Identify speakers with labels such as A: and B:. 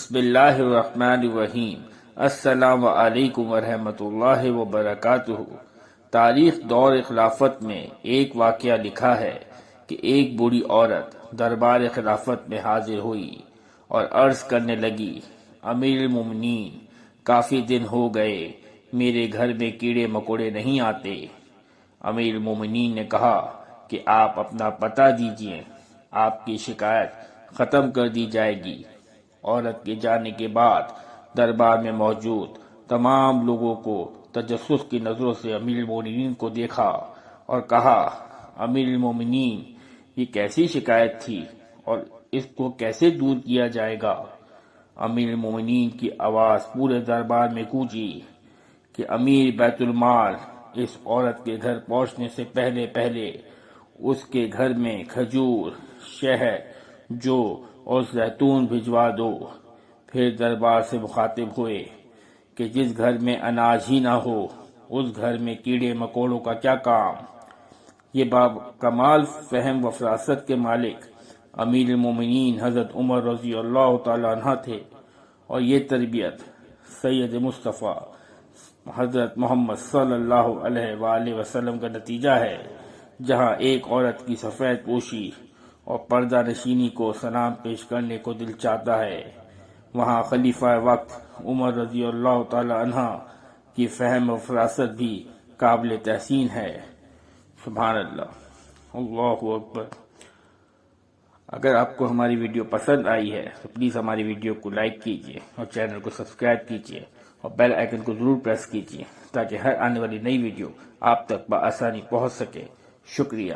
A: بسم اللہ الرحمن الرحیم۔ السلام علیکم ورحمۃ اللہ وبرکاتہ۔ تاریخ دور خلافت میں ایک واقعہ لکھا ہے کہ ایک بوڑھی عورت دربار خلافت میں حاضر ہوئی اور عرض کرنے لگی، امیر المومنین، کافی دن ہو گئے میرے گھر میں کیڑے مکوڑے نہیں آتے۔ امیر المومنین نے کہا کہ آپ اپنا پتہ دیجئے، آپ کی شکایت ختم کر دی جائے گی۔ عورت کے جانے کے بعد دربار میں موجود تمام لوگوں کو تجسس کی نظروں سے امیر المومنین کو دیکھا اور کہا، امیر المومنین، یہ کیسی شکایت تھی اور اس کو کیسے دور کیا جائے گا؟ امیر المومنین کی آواز پورے دربار میں گونجی کہ امیر بیت المال اس عورت کے گھر پہنچنے سے پہلے اس کے گھر میں کھجور، شہد، جو اور زیتون بھجوا دو۔ پھر دربار سے مخاطب ہوئے کہ جس گھر میں اناج ہی نہ ہو اس گھر میں کیڑے مکوڑوں کا کیا کام؟ یہ باب کمال فہم و فراست کے مالک امیر المومنین حضرت عمر رضی اللہ تعالی عنہ تھے، اور یہ تربیت سید مصطفیٰ حضرت محمد صلی اللہ علیہ وآلہ وسلم کا نتیجہ ہے۔ جہاں ایک عورت کی سفید پوشی اور پردہ نشینی کو سلام پیش کرنے کو دل چاہتا ہے، وہاں خلیفہ وقت عمر رضی اللہ تعالی عنہ کی فہم و فراست بھی قابل تحسین ہے۔ سبحان اللہ، اللہ اکبر۔ اگر آپ کو ہماری ویڈیو پسند آئی ہے تو پلیز ہماری ویڈیو کو لائک کیجیے اور چینل کو سبسکرائب کیجیے اور بیل آئیکن کو ضرور پریس کیجیے تاکہ ہر آنے والی نئی ویڈیو آپ تک بآسانی پہنچ سکے۔ شکریہ۔